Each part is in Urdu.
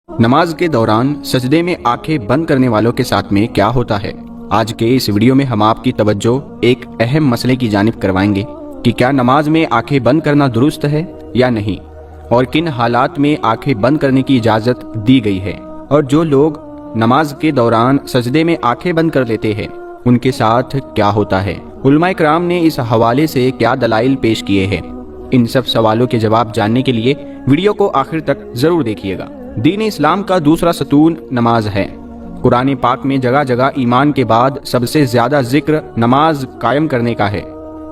نماز کے دوران سجدے میں آنکھیں بند کرنے والوں کے ساتھ میں کیا ہوتا ہے؟ آج کے اس ویڈیو میں ہم آپ کی توجہ ایک اہم مسئلے کی جانب کروائیں گے کہ کیا نماز میں آنکھیں بند کرنا درست ہے یا نہیں، اور کن حالات میں آنکھیں بند کرنے کی اجازت دی گئی ہے، اور جو لوگ نماز کے دوران سجدے میں آنکھیں بند کر لیتے ہیں ان کے ساتھ کیا ہوتا ہے۔ علماء کرام نے اس حوالے سے کیا دلائل پیش کیے ہیں، ان سب سوالوں کے جواب جاننے کے لیے ویڈیو کو آخر تک ضرور دیکھیے گا۔ دین اسلام کا دوسرا ستون نماز ہے۔ قرآن پاک میں جگہ جگہ ایمان کے بعد سب سے زیادہ ذکر نماز قائم کرنے کا ہے۔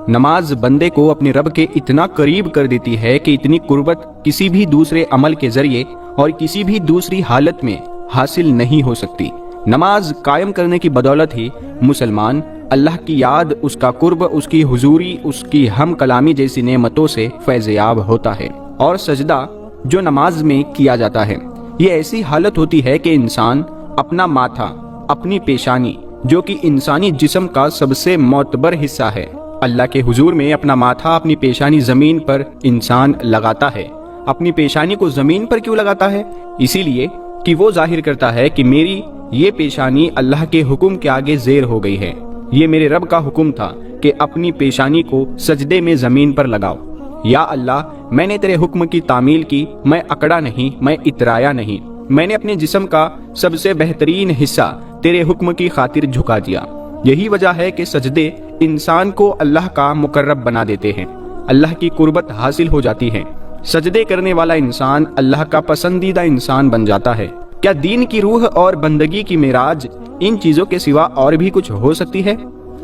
نماز بندے کو اپنے رب کے اتنا قریب کر دیتی ہے کہ اتنی قربت کسی بھی دوسرے عمل کے ذریعے اور کسی بھی دوسری حالت میں حاصل نہیں ہو سکتی۔ نماز قائم کرنے کی بدولت ہی مسلمان اللہ کی یاد، اس کا قرب، اس کی حضوری، اس کی ہم کلامی جیسی نعمتوں سے فیض یاب ہوتا ہے۔ اور سجدہ جو نماز میں کیا جاتا ہے، یہ ایسی حالت ہوتی ہے کہ انسان اپنا ماتھا، اپنی پیشانی، جو کہ انسانی جسم کا سب سے معتبر حصہ ہے، اللہ کے حضور میں اپنا ماتھا، اپنی پیشانی زمین پر انسان لگاتا ہے۔ اپنی پیشانی کو زمین پر کیوں لگاتا ہے؟ اسی لیے کہ وہ ظاہر کرتا ہے کہ میری یہ پیشانی اللہ کے حکم کے آگے زیر ہو گئی ہے۔ یہ میرے رب کا حکم تھا کہ اپنی پیشانی کو سجدے میں زمین پر لگاؤ۔ یا اللہ، میں نے تیرے حکم کی تعمیل کی، میں اکڑا نہیں، میں اترایا نہیں، میں نے اپنے جسم کا سب سے بہترین حصہ تیرے حکم کی خاطر جھکا دیا۔ یہی وجہ ہے کہ سجدے انسان کو اللہ کا مقرب بنا دیتے ہیں، اللہ کی قربت حاصل ہو جاتی ہے۔ سجدے کرنے والا انسان اللہ کا پسندیدہ انسان بن جاتا ہے۔ کیا دین کی روح اور بندگی کی معراج ان چیزوں کے سوا اور بھی کچھ ہو سکتی ہے؟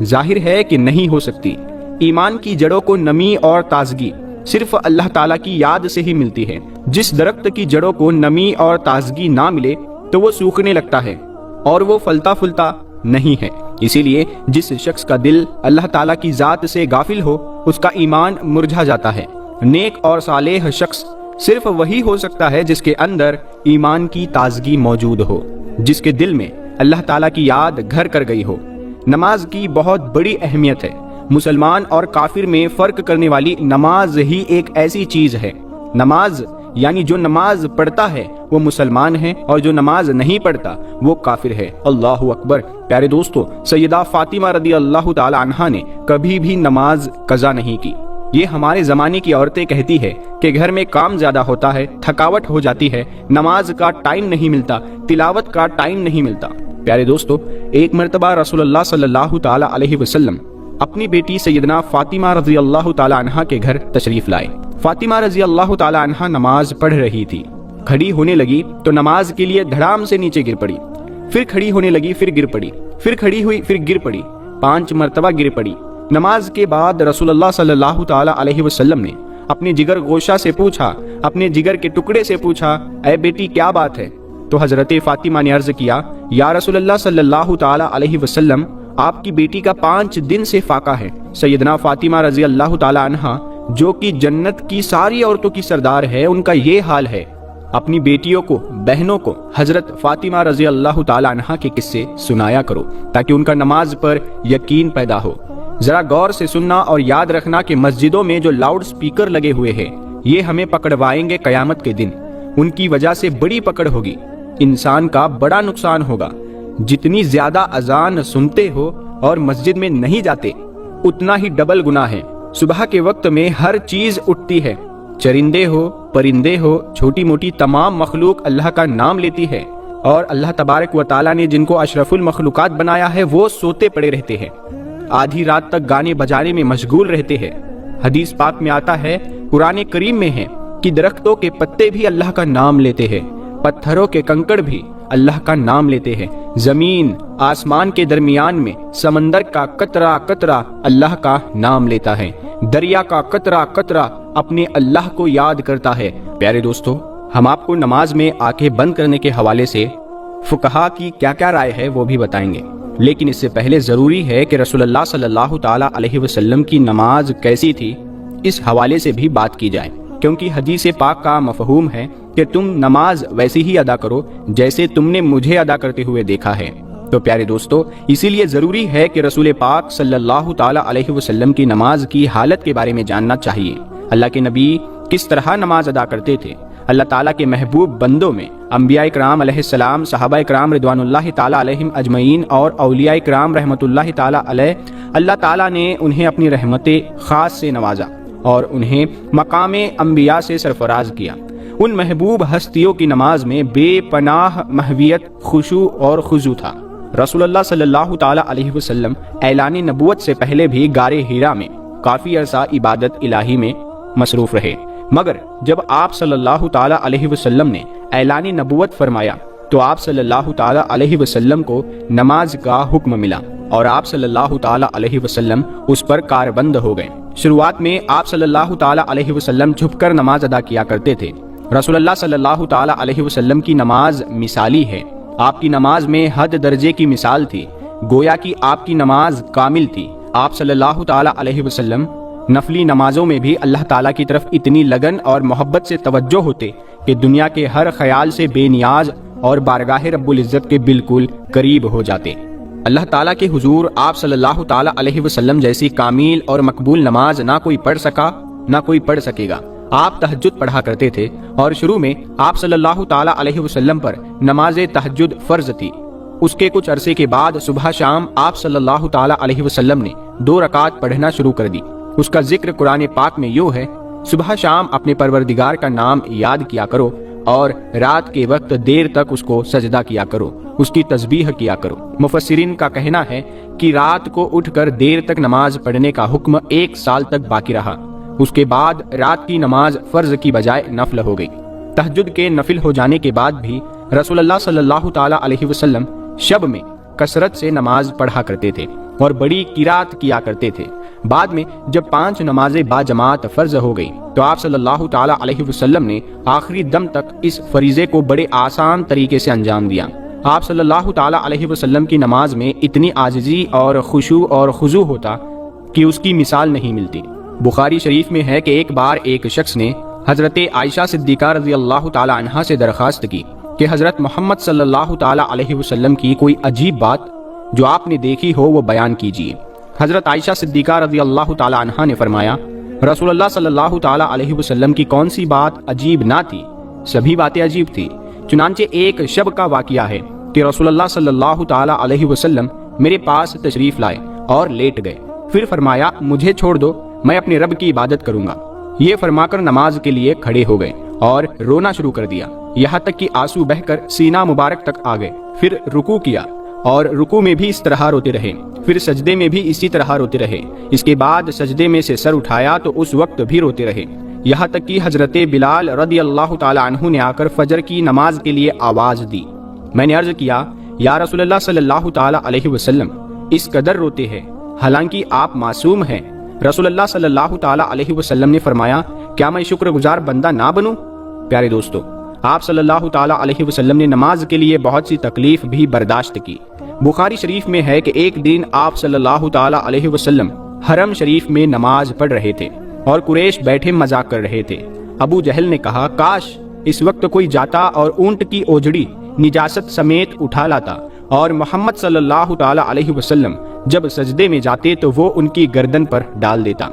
ظاہر ہے کہ نہیں ہو سکتی۔ ایمان کی جڑوں کو نمی اور تازگی صرف اللہ تعالیٰ کی یاد سے ہی ملتی ہے۔ جس درخت کی جڑوں کو نمی اور تازگی نہ ملے تو وہ سوکھنے لگتا ہے اور وہ پھلتا پھولتا نہیں ہے۔ اسی لیے جس شخص کا دل اللہ تعالیٰ کی ذات سے غافل ہو، اس کا ایمان مرجھا جاتا ہے۔ نیک اور صالح شخص صرف وہی ہو سکتا ہے جس کے اندر ایمان کی تازگی موجود ہو، جس کے دل میں اللہ تعالیٰ کی یاد گھر کر گئی ہو۔ نماز کی بہت بڑی اہمیت ہے۔ مسلمان اور کافر میں فرق کرنے والی نماز ہی ایک ایسی چیز ہے۔ نماز یعنی جو نماز پڑھتا ہے وہ مسلمان ہے، اور جو نماز نہیں پڑھتا وہ کافر ہے۔ اللہ اکبر۔ پیارے دوستو، سیدہ فاطمہ رضی اللہ تعالی عنہا نے کبھی بھی نماز قضا نہیں کی۔ یہ ہمارے زمانے کی عورتیں کہتی ہے کہ گھر میں کام زیادہ ہوتا ہے، تھکاوٹ ہو جاتی ہے، نماز کا ٹائم نہیں ملتا، تلاوت کا ٹائم نہیں ملتا۔ پیارے دوستو، ایک مرتبہ رسول اللہ صلی اللہ تعالی علیہ وسلم اپنی بیٹی سیدنا فاطمہ رضی اللہ تعالی عنہا کے گھر تشریف لائے۔ فاطمہ رضی اللہ تعالی عنہا نماز پڑھ رہی تھی۔ کھڑی ہونے لگی تو نماز کے لیے دھڑام سے نیچے گر پڑی، پھر کھڑی ہونے لگی، پھر گر پڑی، پھر کھڑی ہوئی، پھر گر پڑی، 5 مرتبہ گر پڑی۔ نماز کے بعد رسول اللہ صلی اللہ تعالی علیہ وسلم نے اپنے جگر گوشہ سے پوچھا، اپنے جگر کے ٹکڑے سے پوچھا، اے بیٹی کیا بات ہے؟ تو حضرت فاطمہ نے عرض کیا، یا رسول اللہ صلی اللہ تعالی علیہ وسلم، آپ کی بیٹی کا 5 دن سے فاقہ ہے۔ سیدنا فاطمہ رضی اللہ تعالی عنہا، جو کہ جنت کی ساری عورتوں کی سردار ہے، ان کا یہ حال ہے۔ اپنی بیٹیوں کو، بہنوں کو حضرت فاطمہ رضی اللہ تعالی عنہا کے قصے سنایا کرو تاکہ ان کا نماز پر یقین پیدا ہو۔ ذرا غور سے سننا اور یاد رکھنا کہ مسجدوں میں جو لاؤڈ سپیکر لگے ہوئے ہیں، یہ ہمیں پکڑوائیں گے قیامت کے دن۔ ان کی وجہ سے بڑی پکڑ ہوگی، انسان کا بڑا نقصان ہوگا۔ جتنی زیادہ اذان سنتے ہو اور مسجد میں نہیں جاتے، اتنا ہی ڈبل گناہ ہے۔ صبح کے وقت میں ہر چیز اٹھتی ہے، چرندے ہو، پرندے ہو، چھوٹی موٹی تمام مخلوق اللہ کا نام لیتی ہے، اور اللہ تبارک و تعالیٰ نے جن کو اشرف المخلوقات بنایا ہے وہ سوتے پڑے رہتے ہیں، آدھی رات تک گانے بجانے میں مشغول رہتے ہیں۔ حدیث پاک میں آتا ہے، قرآن کریم میں ہے کہ درختوں کے پتے بھی اللہ کا نام لیتے ہیں، پتھروں کے کنکڑ بھی اللہ کا نام لیتے ہیں، زمین آسمان کے درمیان میں سمندر کا قطرہ قطرہ اللہ کا نام لیتا ہے، دریا کا قطرہ قطرہ اپنے اللہ کو یاد کرتا ہے۔ پیارے دوستو، ہم آپ کو نماز میں آنکھیں بند کرنے کے حوالے سے فقہا کی کیا کیا رائے ہے وہ بھی بتائیں گے، لیکن اس سے پہلے ضروری ہے کہ رسول اللہ صلی اللہ تعالی علیہ وسلم کی نماز کیسی تھی، اس حوالے سے بھی بات کی جائے، کیونکہ حدیث پاک کا مفہوم ہے کہ تم نماز ویسی ہی ادا کرو جیسے تم نے مجھے ادا کرتے ہوئے دیکھا ہے۔ تو پیارے دوستو، اسی لیے ضروری ہے کہ رسول پاک صلی اللہ تعالی علیہ وسلم کی نماز کی حالت کے بارے میں جاننا چاہیے۔ اللہ کے نبی کس طرح نماز ادا کرتے تھے، اللہ تعالیٰ کے محبوب بندوں میں انبیاء کرام علیہ السلام، صحابہ کرام رضوان اللہ تعالیٰ علیہم اجمعین اور اولیاء کرام رحمۃ اللہ تعالیٰ علیہ، اللہ تعالیٰ نے انہیں اپنی رحمت خاص سے نوازا اور انہیں مقام انبیاء سے سرفراز کیا۔ ان محبوب ہستیوں کی نماز میں بے پناہ محویت، خشوع اور خضوع تھا۔ رسول اللہ صلی اللہ تعالیٰ علیہ وسلم اعلان نبوت سے پہلے بھی غار حرا میں کافی عرصہ عبادت الہی میں مصروف رہے، مگر جب آپ صلی اللہ تعالیٰ علیہ وسلم نے اعلان نبوت فرمایا تو آپ صلی اللہ تعالیٰ علیہ وسلم کو نماز کا حکم ملا اور آپ صلی اللہ تعالیٰ علیہ وسلم اس پر کاربند ہو گئے۔ شروعات میں آپ صلی اللہ تعالیٰ علیہ وسلم جھک کر نماز ادا کیا کرتے تھے۔ رسول اللہ صلی اللہ تعالیٰ علیہ وسلم کی نماز مثالی ہے۔ آپ کی نماز میں حد درجے کی مثال تھی، گویا کہ آپ کی نماز کامل تھی۔ آپ صلی اللہ تعالیٰ علیہ وسلم نفلی نمازوں میں بھی اللہ تعالیٰ کی طرف اتنی لگن اور محبت سے توجہ ہوتے کہ دنیا کے ہر خیال سے بے نیاز اور بارگاہ رب العزت کے بالکل قریب ہو جاتے۔ اللہ تعالیٰ کے حضور آپ صلی اللہ تعالیٰ علیہ وسلم جیسی کامل اور مقبول نماز نہ کوئی پڑھ سکا، نہ کوئی پڑھ سکے گا۔ آپ تہجد پڑھا کرتے تھے اور شروع میں آپ صلی اللہ تعالیٰ علیہ وسلم پر نماز تہجد فرض تھی۔ اس کے کچھ عرصے کے بعد صبح شام آپ صلی اللہ تعالیٰ علیہ وسلم نے 2 رکعت پڑھنا شروع کر دی۔ اس کا ذکر قرآن پاک میں یوں ہے: صبح شام اپنے پروردگار کا نام یاد کیا کرو اور رات کے وقت دیر تک اس کو سجدہ کیا کرو، اس کی تسبیح کیا کرو۔ مفسرین کا کہنا ہے کہ رات کو اٹھ کر دیر تک نماز پڑھنے کا حکم 1 سال تک باقی رہا۔ اس کے بعد رات کی نماز فرض کی بجائے نفل ہو گئی۔ تہجد کے نفل ہو جانے کے بعد بھی رسول اللہ صلی اللہ تعالیٰ علیہ وسلم شب میں کثرت سے نماز پڑھا کرتے تھے اور بڑی قرات کیا کرتے تھے۔ بعد میں جب 5 نمازیں با جماعت فرض ہو گئی تو آپ صلی اللہ تعالیٰ علیہ وسلم نے آخری دم تک اس فریضے کو بڑے آسان طریقے سے انجام دیا۔ آپ صلی اللہ تعالیٰ علیہ وسلم کی نماز میں اتنی عاجزی اور خشوع اور خضوع ہوتا کہ اس کی مثال نہیں ملتی۔ بخاری شریف میں ہے کہ ایک بار ایک شخص نے حضرت عائشہ صدیقہ رضی اللہ تعالی عنہا سے درخواست کی کہ حضرت محمد صلی اللہ تعالی علیہ وسلم کی کوئی عجیب بات جو آپ نے دیکھی ہو وہ بیان کیجیے۔ حضرت عائشہ صدیقہ رضی اللہ تعالی عنہا نے فرمایا، رسول اللہ صلی اللہ تعالی علیہ وسلم کی کون سی بات عجیب نہ تھی، سبھی باتیں عجیب تھی۔ چنانچہ ایک شب کا واقعہ ہے کہ رسول اللہ صلی اللہ تعالی علیہ وسلم میرے پاس تشریف لائے اور لیٹ گئے، پھر فرمایا مجھے چھوڑ دو، میں اپنے رب کی عبادت کروں گا۔ یہ فرما کر نماز کے لیے کھڑے ہو گئے اور رونا شروع کر دیا، یہاں تک کہ آنسو بہہ کر سینہ مبارک تک آ گئے۔ پھر رکوع کیا اور رکوع میں بھی اس طرح روتے رہے، پھر سجدے میں بھی اسی طرح روتے رہے۔ اس کے بعد سجدے میں سے سر اٹھایا تو اس وقت بھی روتے رہے، یہاں تک کہ حضرت بلال رضی اللہ تعالی عنہ نے آ کر فجر کی نماز کے لیے آواز دی۔ میں نے عرض کیا، یا رسول اللہ صلی اللہ تعالی علیہ وسلم اس قدر روتے ہیں حالانکہ آپ معصوم ہیں؟ رسول اللہ صلی اللہ تعالی علیہ وسلم نے فرمایا، کیا میں شکر گزار بندہ نہ بنوں؟ پیارے دوستو، آپ صلی اللہ تعالی علیہ وسلم نے نماز کے لیے بہت سی تکلیف بھی برداشت کی۔ بخاری شریف میں ہے کہ ایک دن آپ صلی اللہ تعالی علیہ وسلم حرم شریف میں نماز پڑھ رہے تھے اور قریش بیٹھے مذاق کر رہے تھے۔ ابو جہل نے کہا، کاش اس وقت کوئی جاتا اور اونٹ کی اوجڑی نجاست سمیت اٹھا لاتا اور محمد صلی اللہ تعالی علیہ وسلم جب سجدے میں جاتے تو وہ ان کی گردن پر ڈال دیتا۔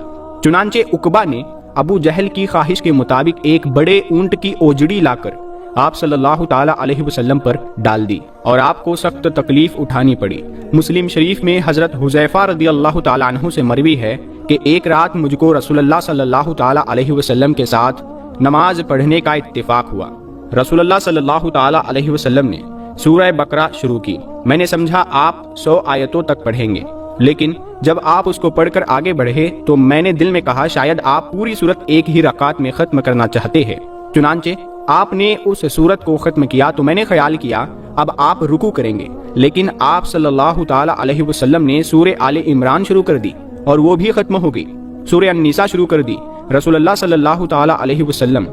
چنانچہ عقبہ نے ابو جہل کی خواہش کے مطابق ایک بڑے اونٹ کی اوجڑی لا کر آپ صلی اللہ تعالی علیہ وسلم پر ڈال دی اور آپ کو سخت تکلیف اٹھانی پڑی۔ مسلم شریف میں حضرت حذیفہ رضی اللہ تعالی عنہ سے مروی ہے کہ ایک رات مجھ کو رسول اللہ صلی اللہ تعالی علیہ وسلم کے ساتھ نماز پڑھنے کا اتفاق ہوا۔ رسول اللہ صلی اللہ تعالی علیہ وسلم نے سورہ بقرہ شروع کی۔ میں نے سمجھا آپ 100 آیتوں تک پڑھیں گے، لیکن جب آپ اس کو پڑھ کر آگے بڑھے تو میں نے دل میں کہا شاید آپ پوری سورت ایک ہی رکعت میں ختم کرنا چاہتے ہیں۔ چنانچہ آپ نے اس سورت کو ختم کیا تو میں نے خیال کیا اب آپ رکوع کریں گے، لیکن آپ صلی اللہ تعالی علیہ وسلم نے سورہ آل عمران شروع کر دی اور وہ بھی ختم ہو گئی۔ سورہ النساء شروع کر دی۔ رسول اللہ صلی اللہ تعالی علیہ وسلم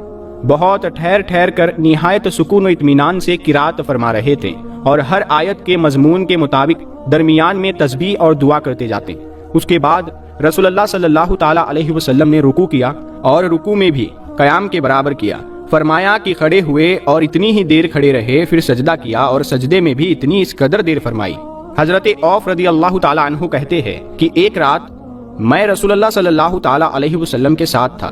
بہت ٹھہر ٹھہر کر نہایت سکون و اطمینان سے قرات فرما رہے تھے اور ہر آیت کے مضمون کے مطابق درمیان میں تسبیح اور دعا کرتے جاتے۔ اس کے بعد رسول اللہ صلی اللہ تعالی علیہ وسلم نے رکوع کیا اور رکوع میں بھی قیام کے برابر کیا۔ فرمایا کہ کھڑے ہوئے اور اتنی ہی دیر کھڑے رہے، پھر سجدہ کیا اور سجدے میں بھی اتنی اس قدر دیر فرمائی۔ حضرت عوف رضی اللہ تعالی عنہ کہتے ہیں کہ ایک رات میں رسول اللہ صلی اللہ تعالی علیہ وسلم کے ساتھ تھا۔